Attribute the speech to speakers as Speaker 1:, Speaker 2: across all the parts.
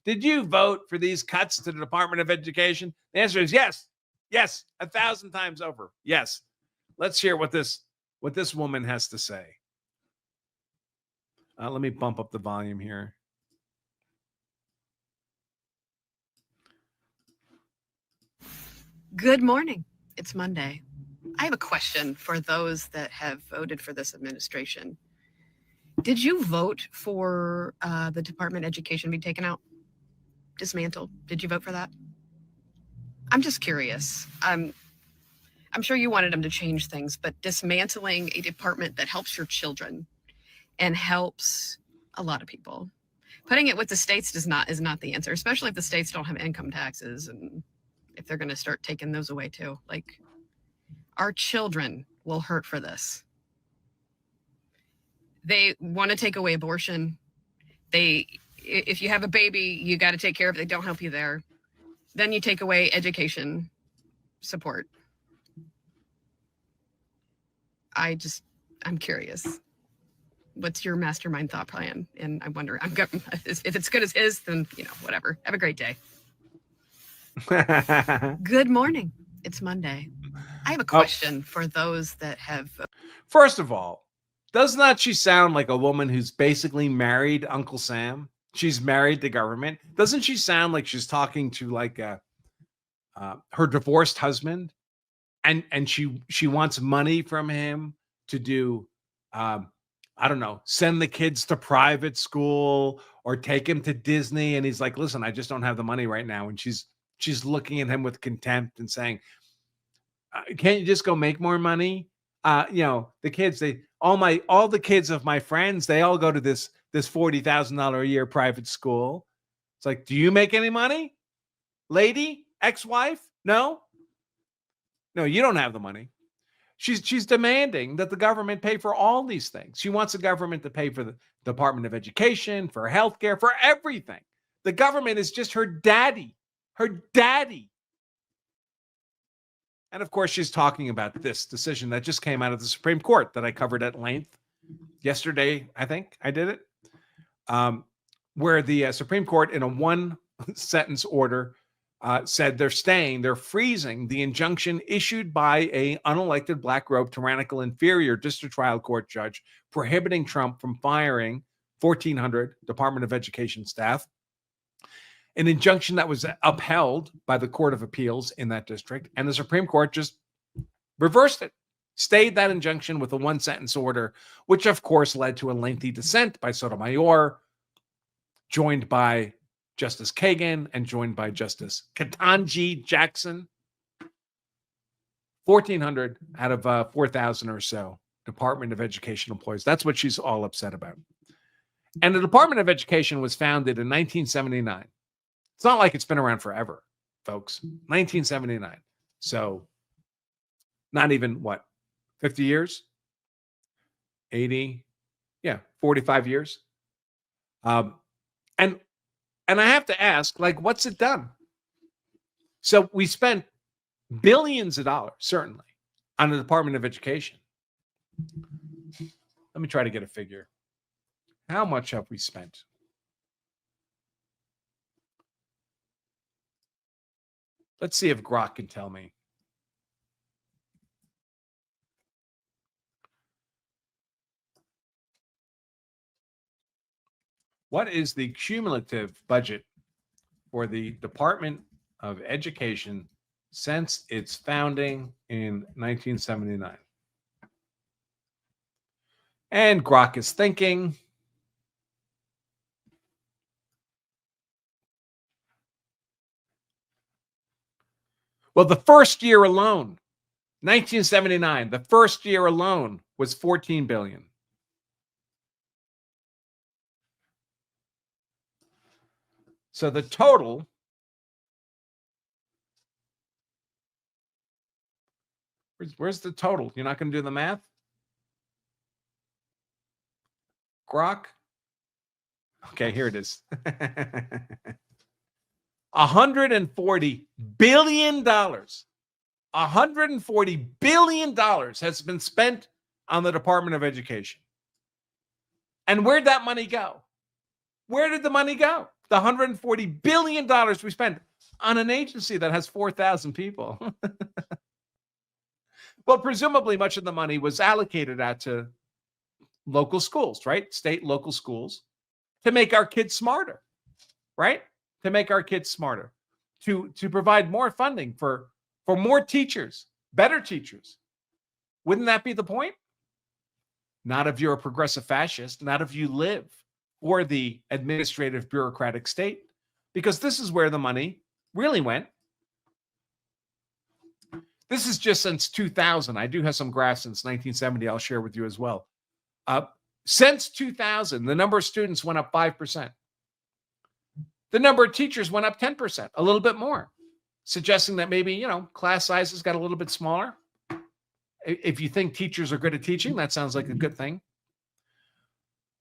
Speaker 1: Did you vote for these cuts to the Department of Education? The answer is yes. Yes, 1,000 times over. Yes. Let's hear what this woman has to say. Let me bump up the volume here.
Speaker 2: Good morning. It's Monday. I have a question for those that have voted for this administration. Did you vote for the Department of Education to be taken out? Dismantled? Did you vote for that? I'm just curious. I'm sure you wanted them to change things, but dismantling a department that helps your children and helps a lot of people. Putting it with the states is not the answer, especially if the states don't have income taxes and if they're going to start taking those away too. Like, our children will hurt for this. They want to take away abortion. If you have a baby, you got to take care of it. They don't help you there. Then you take away education support. I'm curious. What's your mastermind thought plan? And I wonder, if it's good as his, then, whatever. Have a great day. Good morning. It's Monday. I have a question for those that have.
Speaker 1: First of all, does not she sound like a woman who's basically married Uncle Sam? She's married the government. Doesn't she sound like she's talking to like her divorced husband, and she wants money from him to do I don't know, send the kids to private school or take him to Disney, and he's like, listen, I just don't have the money right now, and she's looking at him with contempt and saying, can't you just go make more money? The kids, all the kids of my friends, they all go to this $40,000 a year private school. It's like, do you make any money, lady, ex-wife? No, you don't have the money. She's demanding that the government pay for all these things. She wants the government to pay for the Department of Education, for healthcare, for everything. The government is just her daddy. And of course, she's talking about this decision that just came out of the Supreme Court that I covered at length yesterday. I think I did it, where the Supreme Court, in a one-sentence order, said they're freezing the injunction issued by a unelected black-robed tyrannical inferior district trial court judge prohibiting Trump from firing 1,400 Department of Education staff. An injunction that was upheld by the Court of Appeals in that district, and the Supreme Court just reversed it, stayed that injunction with a one-sentence order, which of course led to a lengthy dissent by Sotomayor, joined by Justice Kagan and joined by Justice Ketanji Jackson. 1,400 out of 4,000 or so Department of Education employees. That's what she's all upset about. And the Department of Education was founded in 1979. It's not like it's been around forever, folks. 1979. So not even, 50 years? 80? Yeah, 45 years. And I have to ask, what's it done? So we spent billions of dollars, certainly, on the Department of Education. Let me try to get a figure. How much have we spent? Let's see if Grok can tell me. What is the cumulative budget for the Department of Education since its founding in 1979? And Grok is thinking. Well, the first year alone, 1979, the first year alone was $14 billion. So the total where's the total? You're not going to do the math? Grok? Okay, here it is. $140 billion. $140 billion has been spent on the Department of Education. And where'd that money go? Where did the money go? The $140 billion we spent on an agency that has 4,000 people. Well, presumably much of the money was allocated out to local schools, right? State, local schools, to make our kids smarter, right? To make our kids smarter, to provide more funding for more teachers, better teachers. Wouldn't that be the point? Not if you're a progressive fascist, not if you live for the administrative bureaucratic state, because this is where the money really went. This is just since 2000. I do have some graphs since 1970 I'll share with you as well. Since 2000, the number of students went up 5%. The number of teachers went up 10%, a little bit more, suggesting that maybe, class sizes got a little bit smaller. If you think teachers are good at teaching, that sounds like a good thing.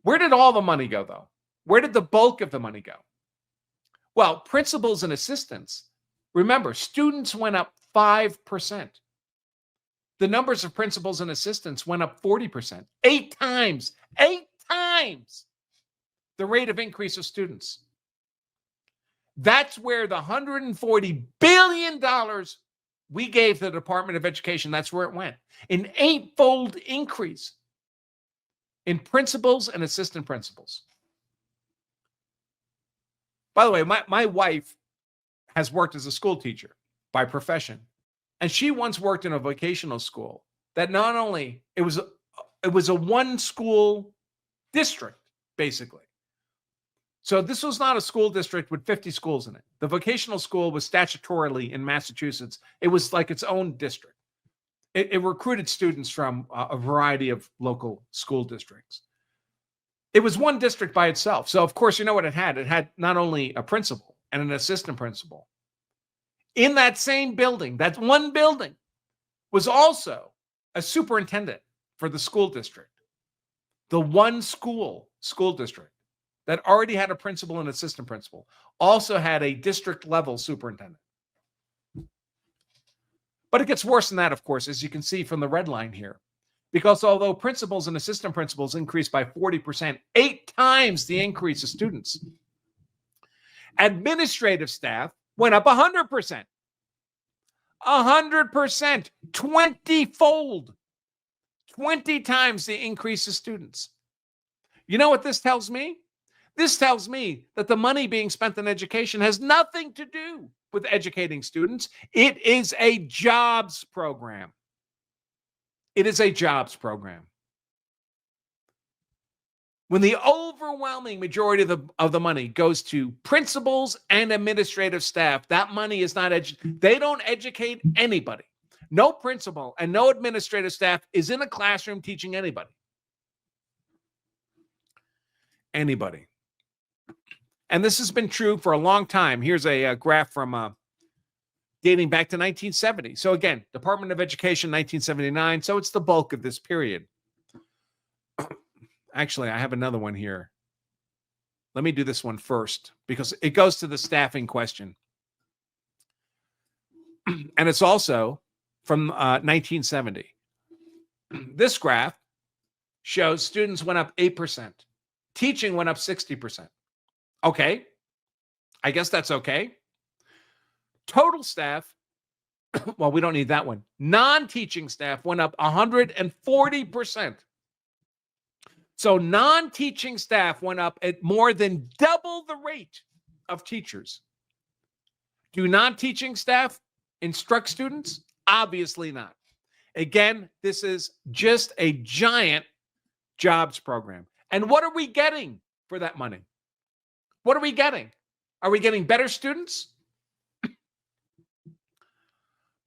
Speaker 1: Where did all the money go, though? Where did the bulk of the money go? Well, principals and assistants, remember, students went up 5%. The numbers of principals and assistants went up 40%. 8 times the rate of increase of students. That's where the $140 billion we gave the Department of Education, that's where it went. An 8-fold increase in principals and assistant principals. By the way, my wife has worked as a school teacher by profession. And she once worked in a vocational school that not only, it was a one school district, basically. So this was not a school district with 50 schools in it. The vocational school was statutorily in Massachusetts. It was like its own district. It recruited students from a variety of local school districts. It was one district by itself. So of course, you know what it had? It had not only a principal and an assistant principal. In that same building, that one building, was also a superintendent for the school district. The one school district that already had a principal and assistant principal also had a district level superintendent. But it gets worse than that, of course, as you can see from the red line here. Because although principals and assistant principals increased by 40%, 8 times the increase of students, administrative staff went up 100%. 100%, 20-fold, 20 times the increase of students. You know what this tells me? This tells me that the money being spent on education has nothing to do with educating students. It is a jobs program. It is a jobs program. When the overwhelming majority of the money goes to principals and administrative staff, that money is not they don't educate anybody. No principal and no administrative staff is in a classroom teaching anybody. Anybody. And this has been true for a long time. Here's a graph from dating back to 1970. So again, Department of Education, 1979. So it's the bulk of this period. Actually, I have another one here. Let me do this one first because it goes to the staffing question. And it's also from 1970. This graph shows students went up 8%. Teaching went up 60%. Okay. I guess that's okay. Total staff, well, we don't need that one. Non-teaching staff went up 140%. So non-teaching staff went up at more than double the rate of teachers. Do non-teaching staff instruct students? Obviously not. Again, this is just a giant jobs program. And what are we getting for that money? What are we getting? Are we getting better students?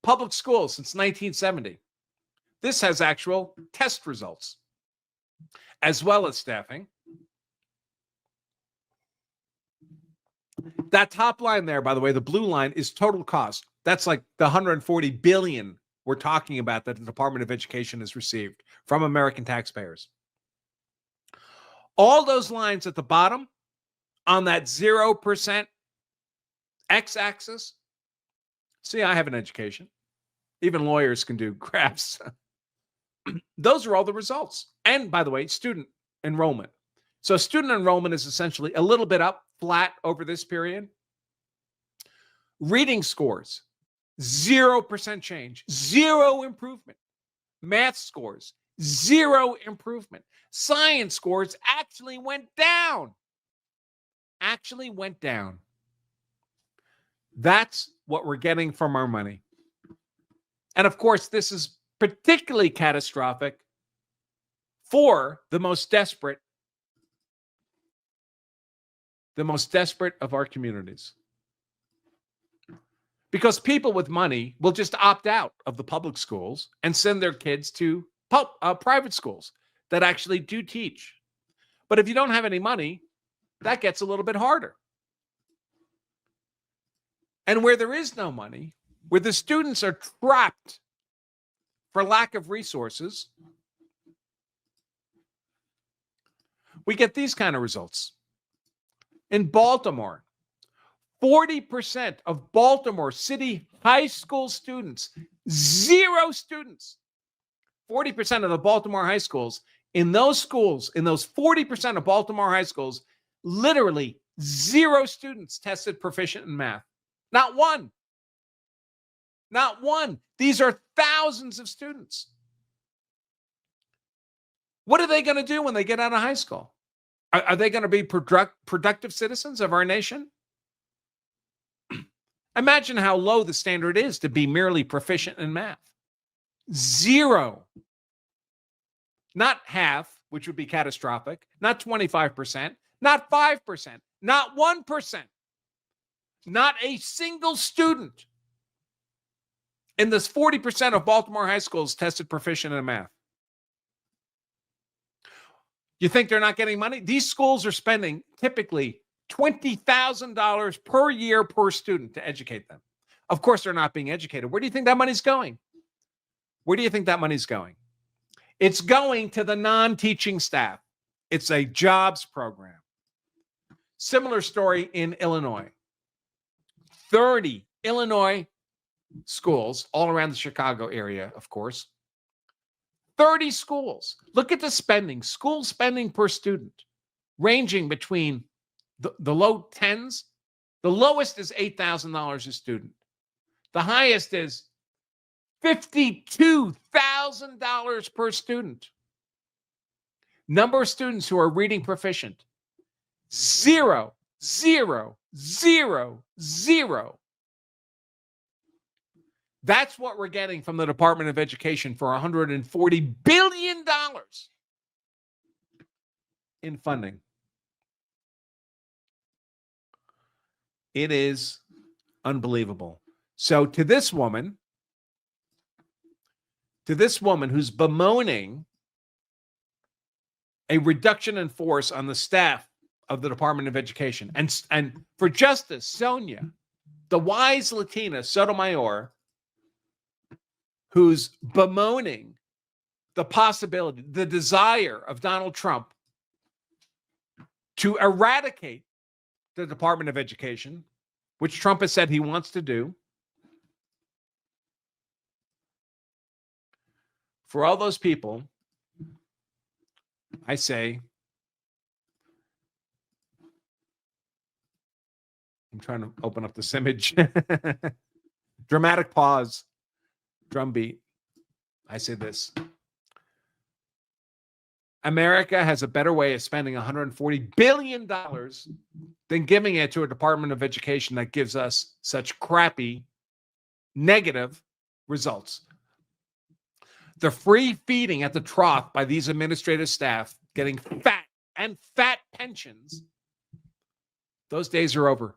Speaker 1: Public schools since 1970. This has actual test results, as well as staffing. That top line there, by the way, the blue line is total cost. That's like the $140 billion we're talking about that the Department of Education has received from American taxpayers. All those lines at the bottom on that 0% x-axis. See, I have an education. Even lawyers can do graphs. Those are all the results. And by the way, student enrollment. So student enrollment is essentially a little bit up flat over this period. Reading scores, 0% change, 0 improvement. Math scores, 0 improvement. Science scores actually went down. That's what we're getting from our money. And of course, this is particularly catastrophic for the most desperate of our communities. Because people with money will just opt out of the public schools and send their kids to private schools that actually do teach. But if you don't have any money, that gets a little bit harder. And where there is no money, where the students are trapped for lack of resources, we get these kind of results. In Baltimore, 40% of Baltimore City high school students, 0 students. 40% of the Baltimore high schools, in those 40% of Baltimore high schools, literally 0 students tested proficient in math. Not one. Not one. These are thousands of students. What are they going to do when they get out of high school? Are they going to be productive citizens of our nation? Imagine how low the standard is to be merely proficient in math. 0. Not half, which would be catastrophic. Not 25%. Not 5%. Not 1%. Not a single student in this 40% of Baltimore high schools tested proficient in math. You think they're not getting money? These schools are spending typically $20,000 per year per student to educate them. Of course, they're not being educated. Where do you think that money's going? It's going to the non-teaching staff. It's a jobs program. Similar story in Illinois. 30 Illinois schools all around the Chicago area, of course. 30 schools. Look at the spending, school spending per student, ranging between the low tens. The lowest is $8,000 a student. The highest is $52,000 per student. Number of students who are reading proficient, 0, 0, 0, 0. That's what we're getting from the Department of Education for $140 billion in funding. It is unbelievable. So to this woman who's bemoaning a reduction in force on the staff of the Department of Education, and for Justice Sonia, the wise Latina Sotomayor, who's bemoaning the possibility, the desire of Donald Trump to eradicate the Department of Education, which Trump has said he wants to do. For all those people, I say, I'm trying to open up this image. Dramatic pause. Drum beat. I say this. America has a better way of spending $140 billion than giving it to a Department of Education that gives us such crappy, negative results. The free feeding at the trough by these administrative staff getting fat pensions, those days are over.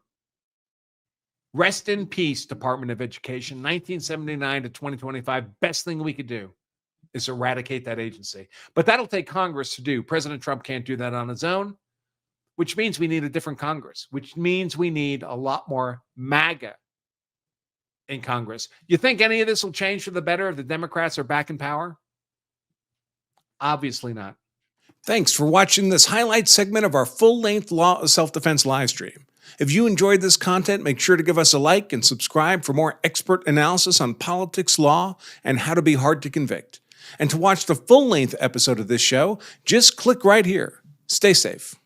Speaker 1: Rest in peace, Department of Education. 1979 to 2025, best thing we could do is eradicate that agency. But that'll take Congress to do. President Trump can't do that on his own, which means we need a different Congress, which means we need a lot more MAGA in Congress. You think any of this will change for the better if the Democrats are back in power? Obviously not. Thanks for watching this highlight segment of our full-length Law of Self-Defense live stream. If you enjoyed this content, make sure to give us a like and subscribe for more expert analysis on politics, law, and how to be hard to convict. And to watch the full-length episode of this show, just click right here. Stay safe.